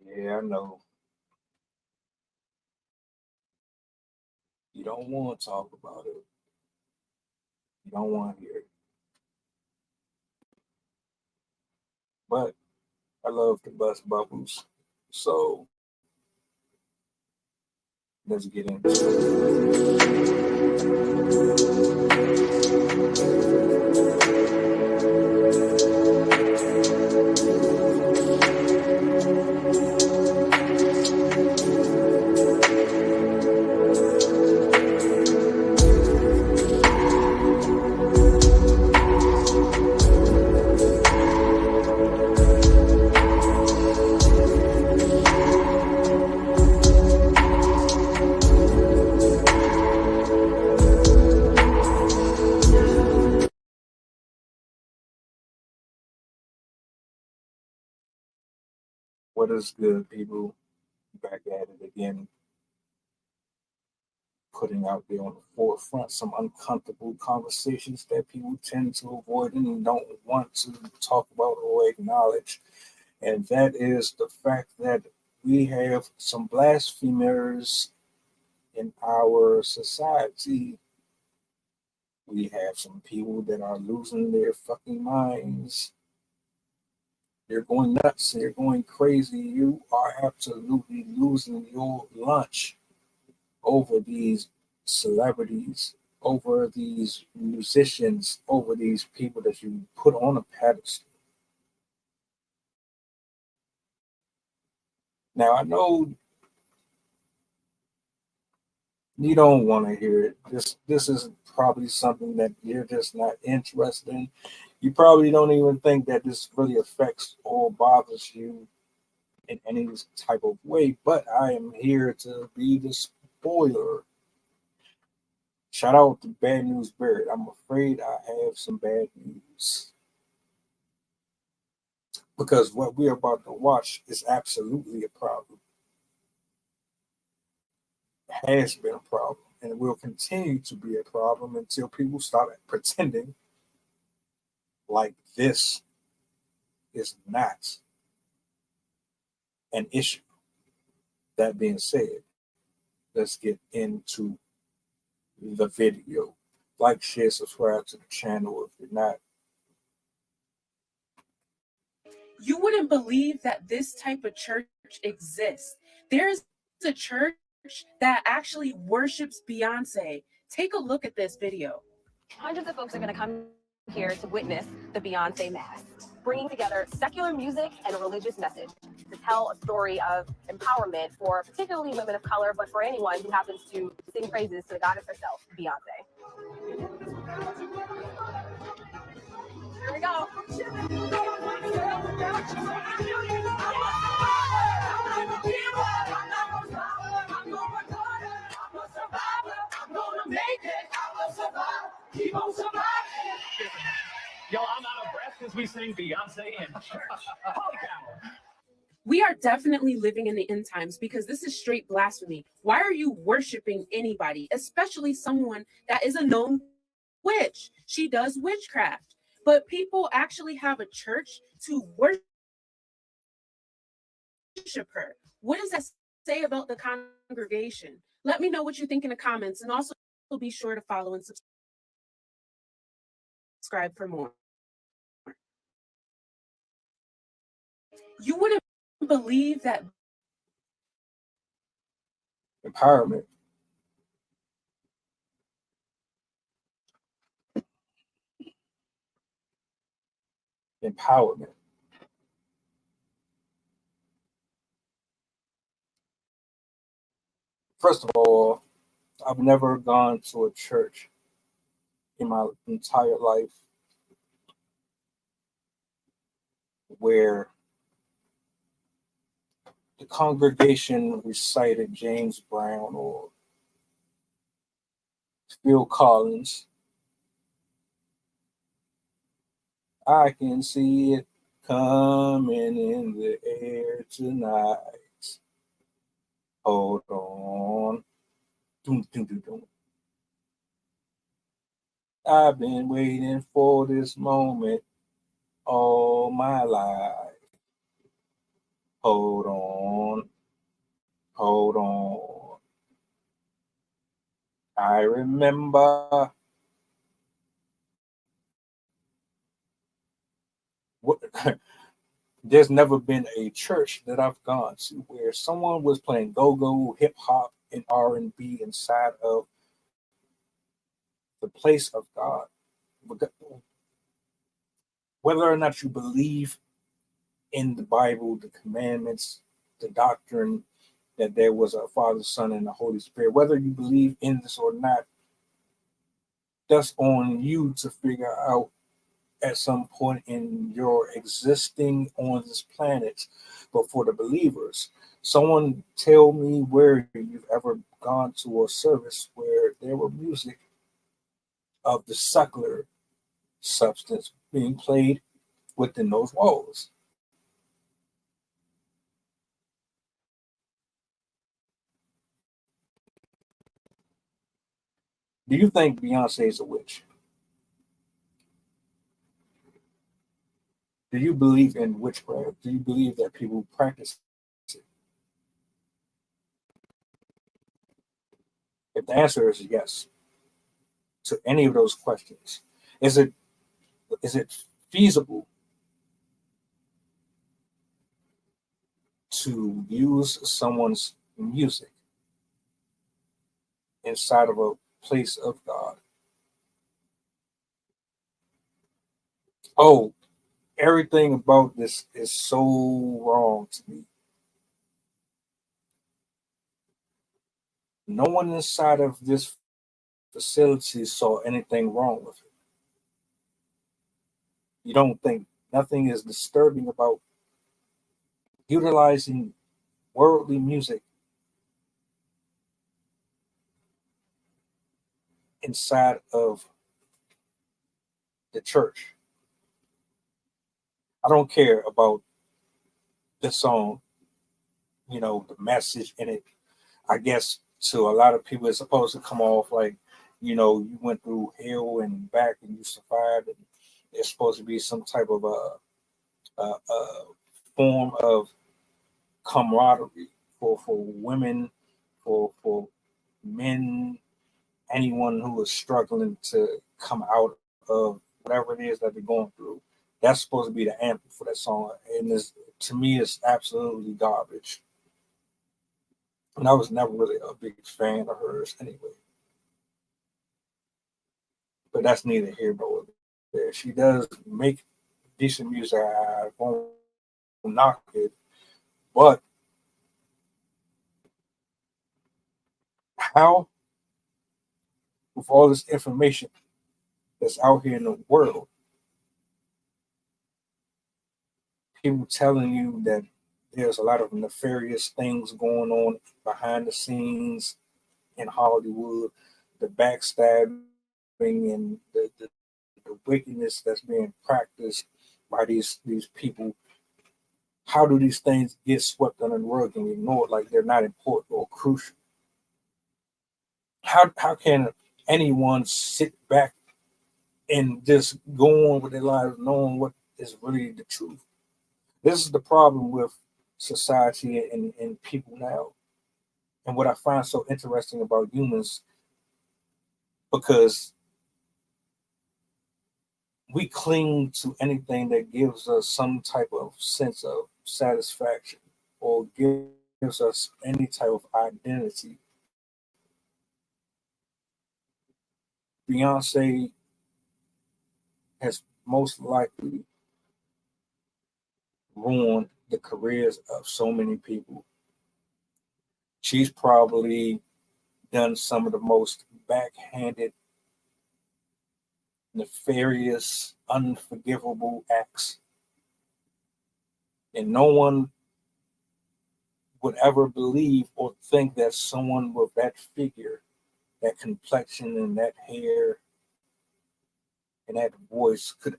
Yeah, I know. You don't want to talk about it. You don't want to hear it. But I love to bust bubbles. So let's get into what is good, people. Back at it again, putting out there on the forefront some uncomfortable conversations that people tend to avoid and don't want to talk about or acknowledge. And that is the fact that we have some blasphemers in our society. We have some people that are losing their fucking minds. They're going nuts. They're going crazy. You are absolutely losing your lunch over these celebrities, over these musicians, over these people that you put on a pedestal. Now, I know you don't want to hear it. This is probably something that you're just not interested in. You probably don't even think that this really affects or bothers you in any type of way, but I am here to be the spoiler. Shout out to Bad News Barrett. I'm afraid I have some bad news because what we're about to watch is absolutely a problem, has been a problem, and will continue to be a problem until people start pretending like this is not an issue. That being said, let's get into the video. Like, share, subscribe to the channel if you're not. You wouldn't believe that this type of church exists. There's a church that actually worships Beyonce. Take a look at this video. Hundreds of folks are going to come here to witness the Beyonce Mass, bringing together secular music and a religious message to tell a story of empowerment for particularly women of color, but for anyone who happens to sing praises to the goddess herself, Beyonce. Here we go. Yo, I'm out of breath because we sing Beyonce in church. Holy cow. We are definitely living in the end times because this is straight blasphemy. Why are you worshiping anybody, especially someone that is a known witch? She does witchcraft. But people actually have a church to worship her. What does that say about the congregation? Let me know what you think in the comments, and also be sure to follow and subscribe for more. You wouldn't believe that Empowerment. Empowerment. First of all, I've never gone to a church in my entire life where the congregation recited James Brown or Phil Collins. I can see it coming in the air tonight. Hold on. Doom, doom, doom, doom. I've been waiting for this moment all my life. Hold on. Hold on. I remember what there's never been a church that I've gone to where someone was playing go-go, hip hop, and R&B inside of the place of God. Whether or not you believe in the Bible, the commandments, the doctrine that there was a Father, Son, and the Holy Spirit, whether you believe in this or not, that's on you to figure out at some point in your existing on this planet. But for the believers, someone tell me where you've ever gone to a service where there were music of the secular substance being played within those walls. Do you think Beyonce is a witch? Do you believe in witchcraft? Do you believe that people practice it? If the answer is yes to any of those questions, is it feasible to use someone's music inside of a place of God? Oh, everything about this is so wrong to me. No one inside of this facility saw anything wrong with it. You don't think nothing is disturbing about utilizing worldly music inside of the church? I don't care about the song, the message in it. I guess to a lot of people, it's supposed to come off like, you went through hell and back and you survived. And it's supposed to be some type of a form of camaraderie for women, for men, anyone who is struggling to come out of whatever it is that they're going through. That's supposed to be the anthem for that song, and to me, it's absolutely garbage. And I was never really a big fan of hers anyway. But that's neither here nor there. She does make decent music. I won't knock it, but how, with all this information that's out here in the world, people telling you that there's a lot of nefarious things going on behind the scenes in Hollywood, the backstabbing and the wickedness that's being practiced by these people. How do these things get swept under the rug and ignored like they're not important or crucial? How can anyone sit back and just go on with their lives knowing what is really the truth? This is the problem with society and people now. And what I find so interesting about humans, because we cling to anything that gives us some type of sense of satisfaction or gives us any type of identity. Beyonce has most likely ruined the careers of so many people. She's probably done some of the most backhanded, nefarious, unforgivable acts. And no one would ever believe or think that someone with that figure, that complexion, and that hair, and that voice could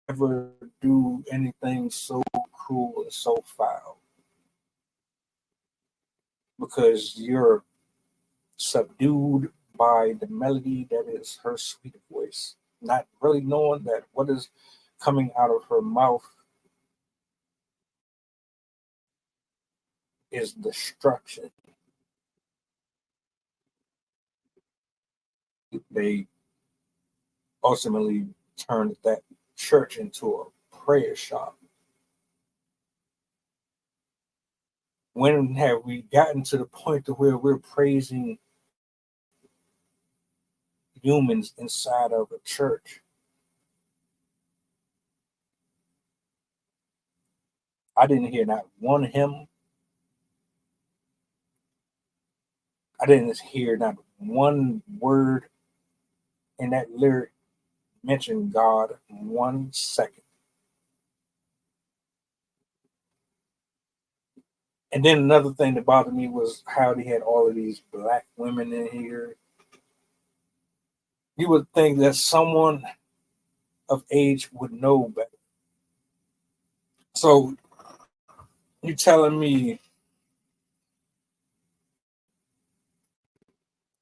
ever do anything so cruel and so foul. Because you're subdued by the melody that is her sweet voice, not really knowing that what is coming out of her mouth is destruction. They ultimately turned that church into a prayer shop. When have we gotten to the point to where we're praising humans inside of a church? I didn't hear not one hymn. I didn't hear not one word in that lyric mention God 1 second. And then another thing that bothered me was how they had all of these black women in here. You would think that someone of age would know better. So you're telling me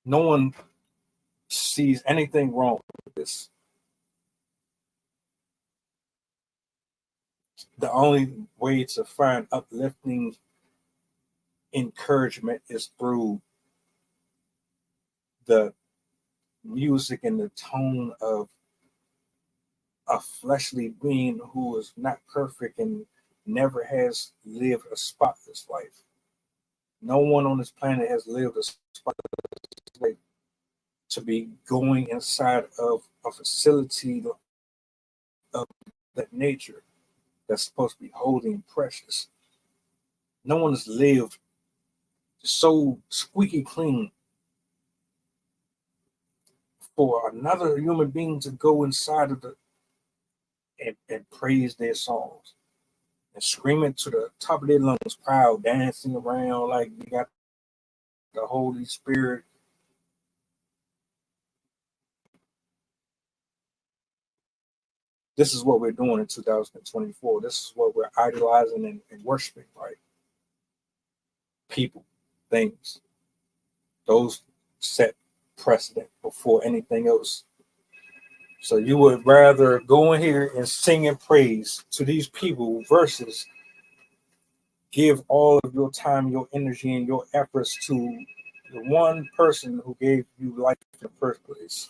no one sees anything wrong with this? The only way to find uplifting encouragement is through the music and the tone of a fleshly being who is not perfect and never has lived a spotless life. No one on this planet has lived a spotless life to be going inside of a facility of that nature that's supposed to be holy and precious. No one has lived so squeaky clean for another human being to go inside of the and praise their songs and screaming to the top of their lungs, proud, dancing around like you got the Holy Spirit. This is what we're doing in 2024. This is what we're idolizing and worshiping, right? People, things. Those set precedent before anything else. So you would rather go in here and sing and praise to these people versus give all of your time, your energy, and your efforts to the one person who gave you life in the first place.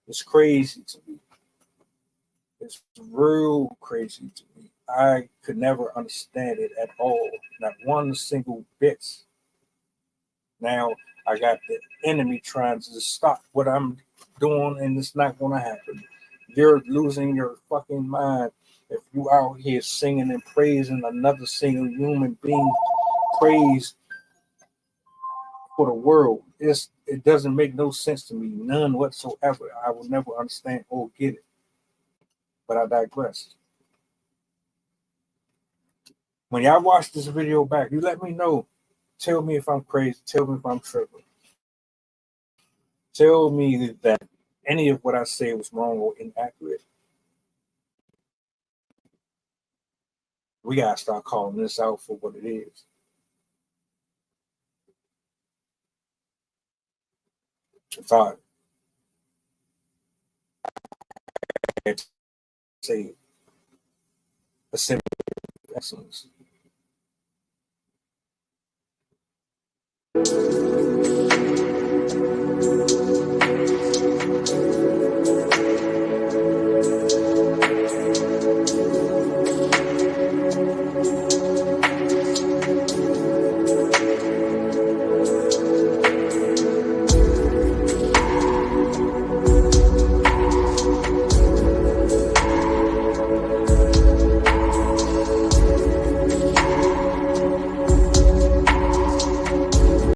It's crazy to me. It's real crazy to me. I could never understand it at all. Not one single bit. Now I got the enemy trying to stop what I'm doing, and it's not going to happen. You're losing your fucking mind if you out here singing and praising another single human being. Praise for the world. It doesn't make no sense to me, none whatsoever. I will never understand or get it. But I digress. When y'all watch this video back, you let me know. Tell me if I'm crazy. Tell me if I'm tripping. Tell me that any of what I say was wrong or inaccurate. We gotta start calling this out for what it is. If I had to say a simple excellence.